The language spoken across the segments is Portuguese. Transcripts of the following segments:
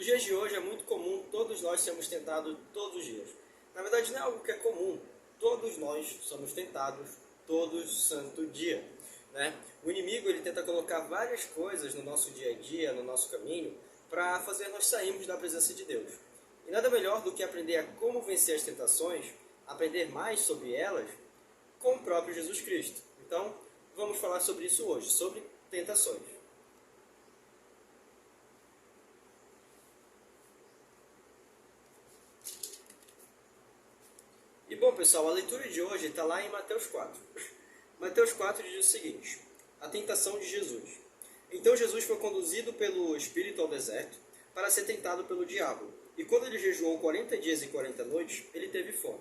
Nos dias de hoje é muito comum todos nós sermos tentados todos os dias. Na verdade, não é algo que é comum. Todos nós somos tentados todo santo dia, né? O inimigo ele tenta colocar várias coisas no nosso dia a dia, no nosso caminho, para fazer nós sairmos da presença de Deus. E nada melhor do que aprender a como vencer as tentações, aprender mais sobre elas, com o próprio Jesus Cristo. Então, vamos falar sobre isso hoje, sobre tentações. E bom, pessoal, a leitura de hoje está lá em Mateus 4. Mateus 4 diz o seguinte: a tentação de Jesus. Então Jesus foi conduzido pelo Espírito ao deserto para ser tentado pelo diabo. E quando ele jejuou 40 dias e 40 noites, ele teve fome.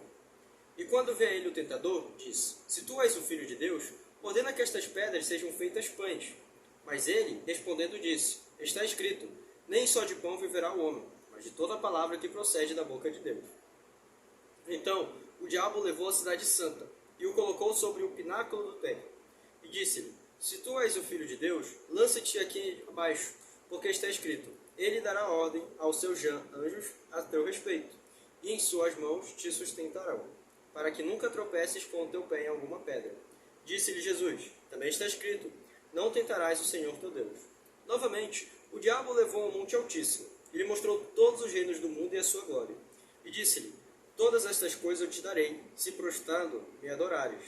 E quando veio a ele o tentador, disse: se tu és o Filho de Deus, ordena que estas pedras sejam feitas pães. Mas ele, respondendo, disse: está escrito, nem só de pão viverá o homem, mas de toda a palavra que procede da boca de Deus. Então o diabo levou a cidade santa e o colocou sobre o pináculo do templo. E disse-lhe: se tu és o Filho de Deus, lança-te aqui abaixo, porque está escrito: ele dará ordem aos seus anjos a teu respeito, e em suas mãos te sustentarão, para que nunca tropeces com o teu pé em alguma pedra. Disse-lhe Jesus: também está escrito: não tentarás o Senhor teu Deus. Novamente, o diabo o levou ao monte altíssimo, e lhe mostrou todos os reinos do mundo e a sua glória. E disse-lhe: todas estas coisas eu te darei, se prostrando me adorares.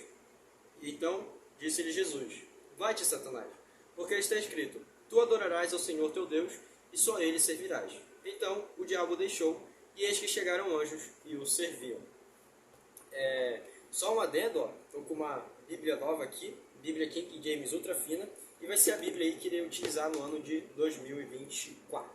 E então disse-lhe Jesus: vai-te, Satanás, porque está escrito: tu adorarás ao Senhor teu Deus, e só ele servirás. Então o diabo deixou, e eis que chegaram anjos e o serviam. Só um adendo, estou com uma Bíblia nova aqui, Bíblia King James ultra fina, e vai ser a Bíblia aí que irei utilizar no ano de 2024,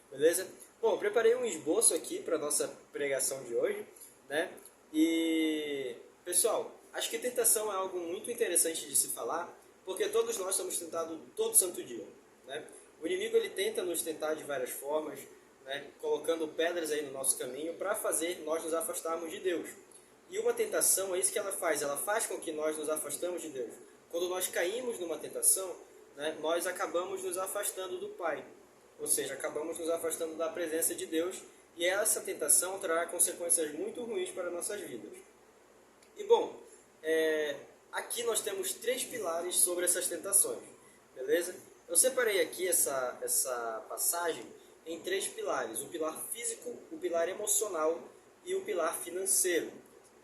beleza? Bom, eu preparei um esboço aqui para a nossa pregação de hoje, né? E, pessoal, acho que tentação é algo muito interessante de se falar, porque todos nós somos tentados todo santo dia, né? O inimigo ele tenta nos tentar de várias formas, né? Colocando pedras aí no nosso caminho para fazer nós nos afastarmos de Deus. E uma tentação é isso que ela faz com que nós nos afastamos de Deus. Quando nós caímos numa tentação, né, nós acabamos nos afastando do Pai, ou seja, acabamos nos afastando da presença de Deus, e essa tentação trará consequências muito ruins para nossas vidas. E bom, aqui nós temos 3 pilares sobre essas tentações, beleza? Eu separei aqui essa passagem em 3 pilares: o pilar físico, o pilar emocional e o pilar financeiro.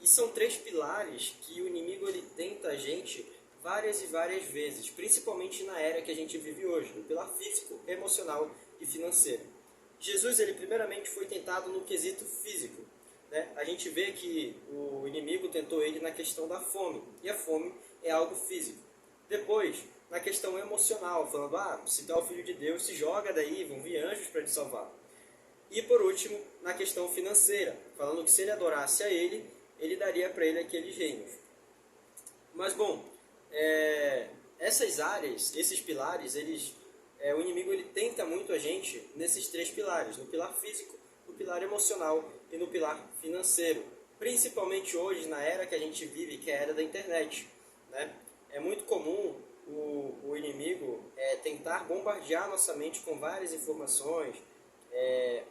E são 3 pilares que o inimigo ele tenta a gente várias e várias vezes, principalmente na era que a gente vive hoje, o pilar físico, emocional e financeiro. Jesus, ele primeiramente foi tentado no quesito físico, né? A gente vê que o inimigo tentou ele na questão da fome, e a fome é algo físico. Depois, na questão emocional, falando: se tu é o Filho de Deus, se joga daí, vão vir anjos para te salvar. E por último, na questão financeira, falando que se ele adorasse a ele, ele daria para ele aqueles reinos. Mas bom, essas áreas, esses pilares, o inimigo ele tenta muito a gente nesses 3 pilares: no pilar físico, no pilar emocional e no pilar financeiro. Principalmente hoje, na era que a gente vive, que é a era da internet, né? É muito comum o inimigo tentar bombardear nossa mente com várias informações,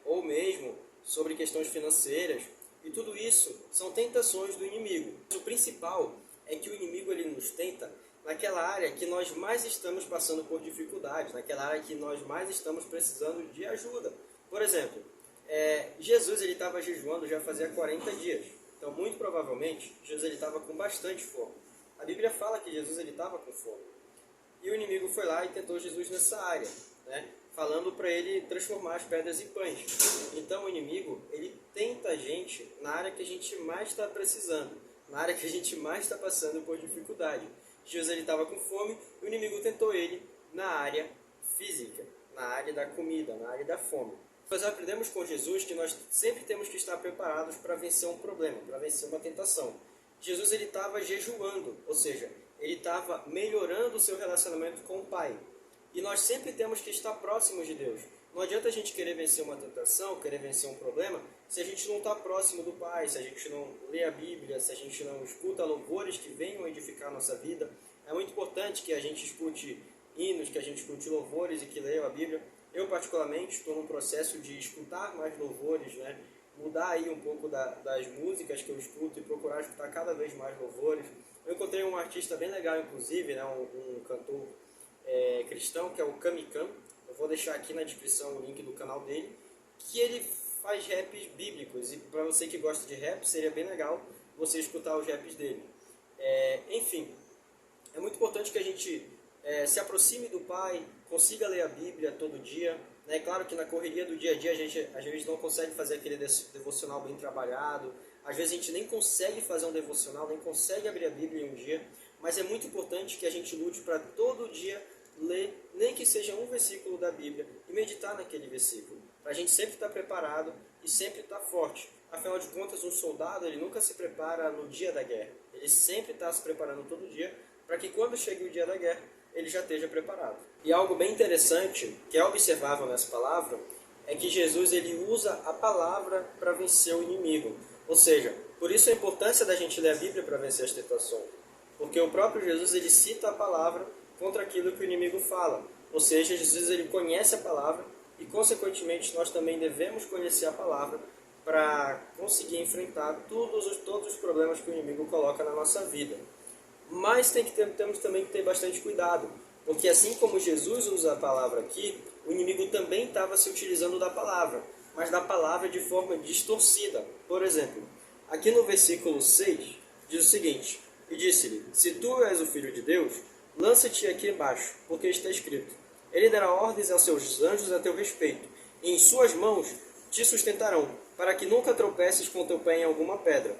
ou mesmo sobre questões financeiras. E tudo isso são tentações do inimigo. O principal é que o inimigo ele nos tenta naquela área que nós mais estamos passando por dificuldades, naquela área que nós mais estamos precisando de ajuda. Por exemplo, Jesus ele estava jejuando já fazia 40 dias. Então, muito provavelmente, Jesus ele estava com bastante fome. A Bíblia fala que Jesus ele estava com fome. E o inimigo foi lá e tentou Jesus nessa área, né? Falando para ele transformar as pedras em pães. Então o inimigo, ele tenta a gente na área que a gente mais está precisando, na área que a gente mais está passando por dificuldade. Jesus ele estava com fome, e o inimigo tentou ele na área física, na área da comida, na área da fome. Nós aprendemos com Jesus que nós sempre temos que estar preparados para vencer um problema, para vencer uma tentação. Jesus ele estava jejuando, ou seja, ele estava melhorando o seu relacionamento com o Pai. E nós sempre temos que estar próximos de Deus. Não adianta a gente querer vencer uma tentação, querer vencer um problema, se a gente não está próximo do Pai, se a gente não lê a Bíblia, se a gente não escuta louvores que venham edificar a nossa vida. É muito importante que a gente escute hinos, que a gente escute louvores e que leia a Bíblia, Eu, particularmente, estou num processo de escutar mais louvores, né? Mudar aí um pouco das músicas que eu escuto e procurar escutar cada vez mais louvores. Eu encontrei um artista bem legal, inclusive, né? um cantor cristão, que é o Kamikan. Eu vou deixar aqui na descrição o link do canal dele, que ele faz raps bíblicos. E para você que gosta de rap, seria bem legal você escutar os raps dele. Enfim, é muito importante que a gente se aproxime do Pai, consiga ler a Bíblia todo dia. É claro que na correria do dia a dia a gente às vezes não consegue fazer aquele devocional bem trabalhado, às vezes a gente nem consegue fazer um devocional, nem consegue abrir a Bíblia em um dia, mas é muito importante que a gente lute para todo dia ler, nem que seja um versículo da Bíblia, e meditar naquele versículo, para a gente sempre estar preparado e sempre estar forte. Afinal de contas, um soldado ele nunca se prepara no dia da guerra, ele sempre está se preparando todo dia, para que quando chegue o dia da guerra, ele já esteja preparado. E algo bem interessante, que é observável nessa palavra, é que Jesus ele usa a palavra para vencer o inimigo. Ou seja, por isso a importância da gente ler a Bíblia para vencer as tentações. Porque o próprio Jesus ele cita a palavra contra aquilo que o inimigo fala. Ou seja, Jesus ele conhece a palavra e, consequentemente, nós também devemos conhecer a palavra para conseguir enfrentar todos os problemas que o inimigo coloca na nossa vida. Mas temos também que ter bastante cuidado, porque assim como Jesus usa a palavra aqui, o inimigo também estava se utilizando da palavra, mas da palavra de forma distorcida. Por exemplo, aqui no versículo 6, diz o seguinte: E disse-lhe, se tu és o Filho de Deus, lança-te aqui embaixo, porque está escrito, Ele dará ordens aos seus anjos a teu respeito, e em suas mãos te sustentarão, para que nunca tropeces com teu pé em alguma pedra.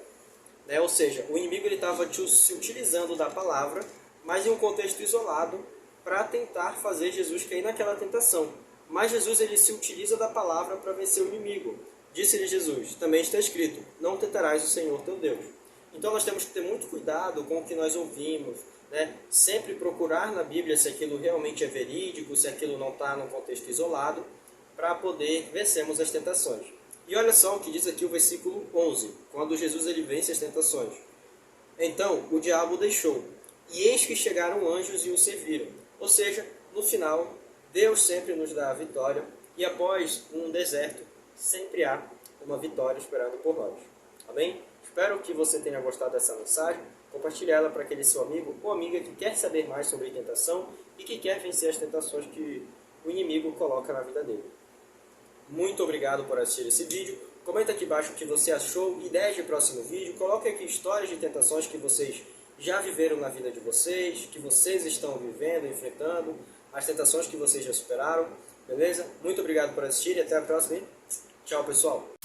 Ou seja, o inimigo estava se utilizando da palavra, mas em um contexto isolado, para tentar fazer Jesus cair naquela tentação. Mas Jesus ele se utiliza da palavra para vencer o inimigo. Disse-lhe Jesus, também está escrito, não tentarás o Senhor teu Deus. Então nós temos que ter muito cuidado com o que nós ouvimos, né? Sempre procurar na Bíblia se aquilo realmente é verídico, se aquilo não está num contexto isolado, para poder vencermos as tentações. E olha só o que diz aqui o versículo 11, quando Jesus ele vence as tentações. Então o diabo o deixou, e eis que chegaram anjos e o serviram. Ou seja, no final, Deus sempre nos dá a vitória, e após um deserto, sempre há uma vitória esperando por nós. Amém? Espero que você tenha gostado dessa mensagem. Compartilhe ela para aquele seu amigo ou amiga que quer saber mais sobre tentação e que quer vencer as tentações que o inimigo coloca na vida dele. Muito obrigado por assistir esse vídeo. Comenta aqui embaixo o que você achou, ideias de próximo vídeo. Coloque aqui histórias de tentações que vocês já viveram na vida de vocês, que vocês estão vivendo, enfrentando, as tentações que vocês já superaram. Beleza? Muito obrigado por assistir e até a próxima. Tchau, pessoal!